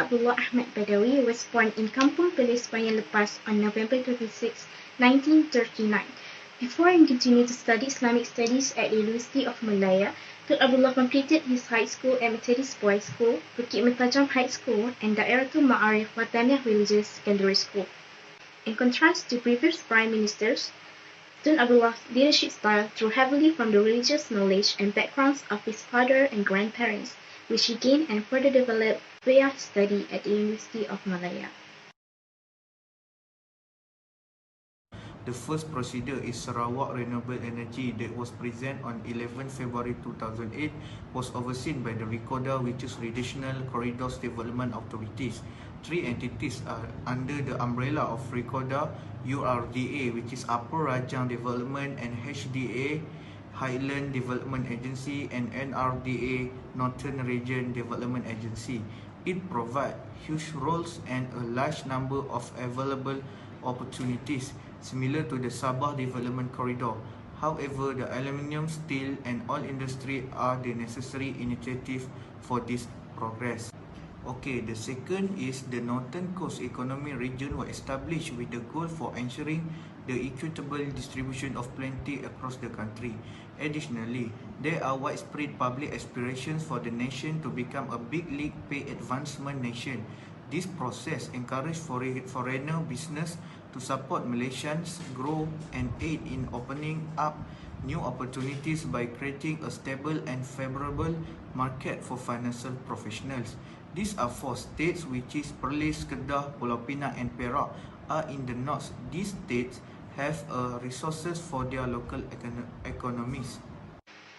Abdullah Ahmad Badawi was born in Kampung Perlis, Banyan Lepas on November 26, 1939. Before he continued to study Islamic studies at the University of Malaya, Tun Abdullah completed his high school at Methodist Boys' School, Bukit Mentajam High School, and Daeratul Ma'arif Wataniah Religious Secondary School. In contrast to previous prime ministers, Tun Abdullah's leadership style drew heavily from the religious knowledge and backgrounds of his father and grandparents, which he gained and further developed via his study at the University of Malaya. The first procedure is Sarawak Renewable Energy that was present on 11 February 2008 was overseen by the RECODA, which is Regional Corridors Development Authorities. Three entities are under the umbrella of RECODA, URDA, which is Upper Rajang Development, and HDA, Highland Development Agency, and NRDA, Northern Region Development Agency. It provides huge roles and a large number of available opportunities, similar to the Sabah Development Corridor. However, the aluminium, steel, and oil industry are the necessary initiative for this progress. Okay, the second is the Northern Coast Economic Region was established with the goal for ensuring the equitable distribution of plenty across the country. Additionally, there are widespread public aspirations for the nation to become a big league pay advancement nation. This process encouraged foreigner business to support Malaysians grow and aid in opening up new opportunities by creating a stable and favorable market for financial professionals. These are four states, which is Perlis, Kedah, Pulau Pinang, and Perak, are in the north. These states have resources for their local economies.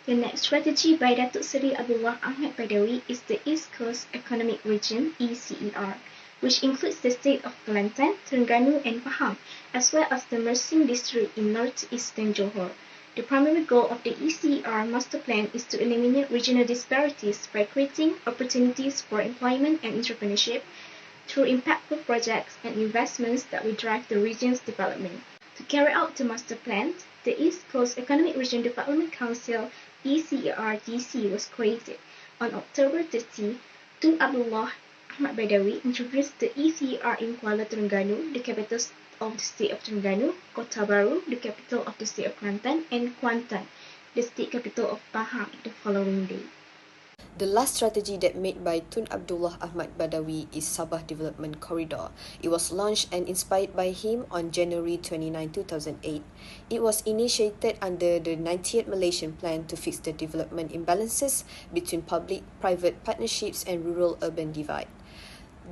The next strategy by Datuk Seri Abdullah Ahmad Badawi is the East Coast Economic Region (ECER), which includes the state of Kelantan, Terengganu, and Pahang, as well as the Mersing district in northeastern Johor. The primary goal of the ECER master plan is to eliminate regional disparities by creating opportunities for employment and entrepreneurship through impactful projects and investments that will drive the region's development. To carry out the master plan, the East Coast Economic Region Development Council (ECERDC) was created. On October 30, Tun Abdullah Ahmad Badawi introduced the ECER in Kuala Terengganu, the capital of the state of Terengganu, Kota Baru, the capital of the state of Kelantan, and Kuantan, the state capital of Pahang, the following day. The last strategy that made by Tun Abdullah Ahmad Badawi is Sabah Development Corridor. It was launched and inspired by him on January 29, 2008. It was initiated under the 90th Malaysian Plan to fix the development imbalances between public-private partnerships and rural-urban divide.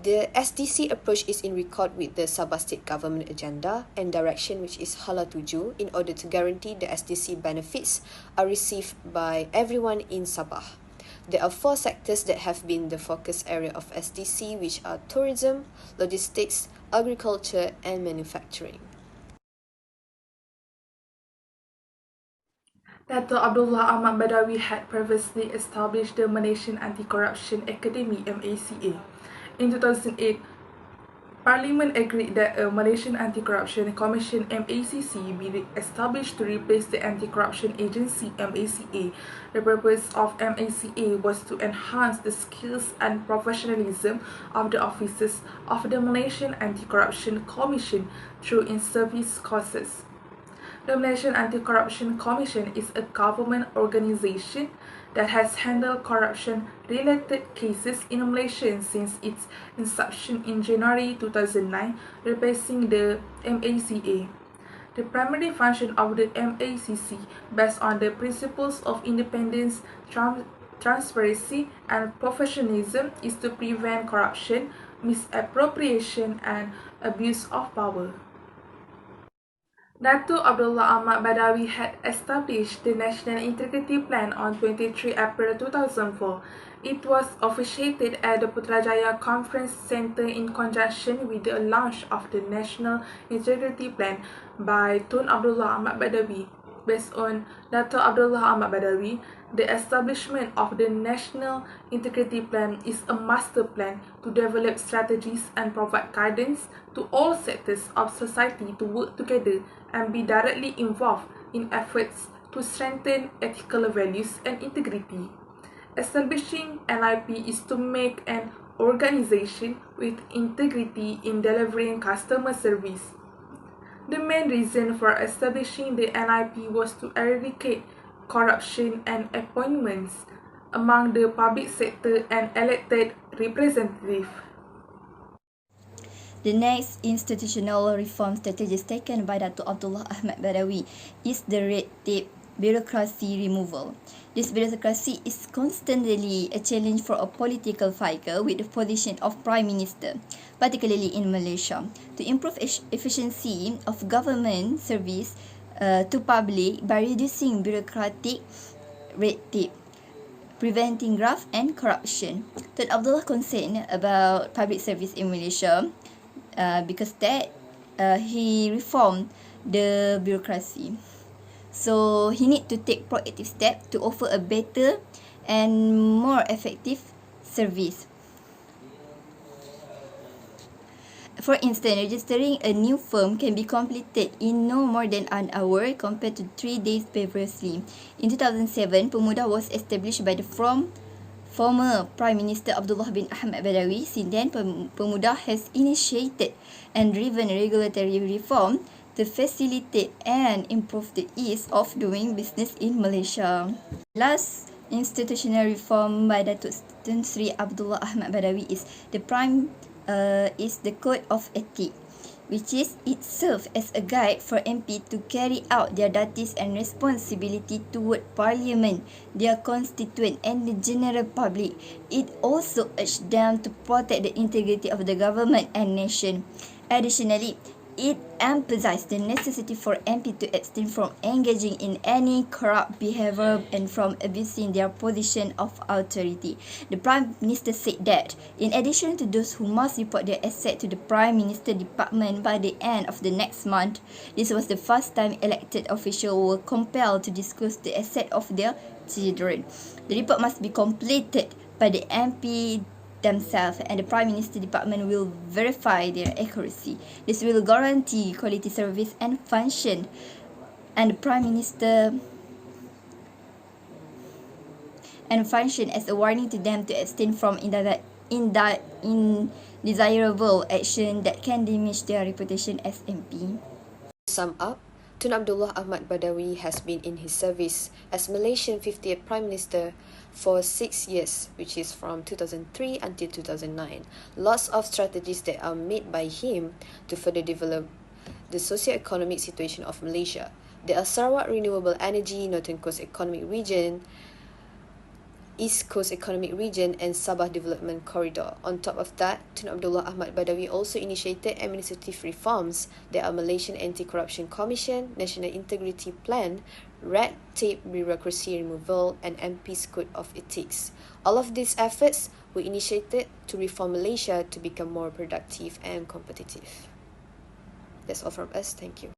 The SDC approach is in record with the Sabah State Government agenda and direction, which is Hala Tuju, in order to guarantee the SDC benefits are received by everyone in Sabah. There are four sectors that have been the focus area of SDC, which are tourism, logistics, agriculture, and manufacturing. Datuk Abdullah Ahmad Badawi had previously established the Malaysian Anti-Corruption Academy (MACA). In 2008, Parliament agreed that a Malaysian Anti-Corruption Commission (MACC) be established to replace the Anti-Corruption Agency (MACA). The purpose of MACA was to enhance the skills and professionalism of the officers of the Malaysian Anti-Corruption Commission through in-service courses. The Malaysian Anti-Corruption Commission is a government organisation that has handled corruption-related cases in Malaysia since its inception in January 2009, replacing the MACA. The primary function of the MACC, based on the principles of independence, transparency, and professionalism, is to prevent corruption, misappropriation, and abuse of power. Datuk Abdullah Ahmad Badawi had established the National Integrity Plan on 23 April 2004. It was officiated at the Putrajaya Conference Centre in conjunction with the launch of the National Integrity Plan by Tun Abdullah Ahmad Badawi. Based on Datuk Abdullah Ahmad Badawi, the establishment of the National Integrity Plan is a master plan to develop strategies and provide guidance to all sectors of society to work together and be directly involved in efforts to strengthen ethical values and integrity. Establishing NIP is to make and organization with integrity in delivering customer service. The main reason for establishing the NIP was to eradicate corruption and appointments among the public sector and elected representatives. The next institutional reform strategies taken by Datuk Abdullah Ahmad Badawi is the red tape bureaucracy removal. This bureaucracy is constantly a challenge for a political figure with the position of Prime Minister, particularly in Malaysia. To improve efficiency of government service to public by reducing bureaucratic red tape, preventing graft and corruption. Tun Abdullah concerned about public service in Malaysia because that he reformed the bureaucracy. So he need to take proactive steps to offer a better and more effective service. For instance, registering a new firm can be completed in no more than an hour compared to 3 days previously. In 2007, Pemuda was established by the former Prime Minister Abdullah bin Ahmad Badawi. Since then, Pemuda has initiated and driven regulatory reform to facilitate and improve the ease of doing business in Malaysia. Last institutional reform by Datuk Tun Sri Abdullah Ahmad Badawi is the Code of Ethics, which is it serves as a guide for MP to carry out their duties and responsibility toward Parliament, their constituent and the general public. It also urged them to protect the integrity of the government and nation. Additionally, it emphasized the necessity for MP to abstain from engaging in any corrupt behavior and from abusing their position of authority. The Prime Minister said that, in addition to those who must report their assets to the Prime Minister Department by the end of the next month, this was the first time elected officials were compelled to disclose the assets of their children. The report must be completed by the MP themselves, and the Prime Minister Department will verify their accuracy. This will guarantee quality service and function, and the Prime Minister function as a warning to them to abstain from undesirable action that can diminish their reputation as MP. To sum up, Tun Abdullah Ahmad Badawi has been in his service as Malaysian 50th Prime Minister for 6 years, which is from 2003 until 2009. Lots of strategies that are made by him to further develop the socio-economic situation of Malaysia. There are Sarawak Renewable Energy, Northern Coast Economic Region, East Coast Economic Region and Sabah Development Corridor. On top of that, Tun Abdullah Ahmad Badawi also initiated administrative reforms. There are Malaysian Anti-Corruption Commission, National Integrity Plan, red tape bureaucracy removal and MP's Code of Ethics. All of these efforts were initiated to reform Malaysia to become more productive and competitive. That's all from us. Thank you.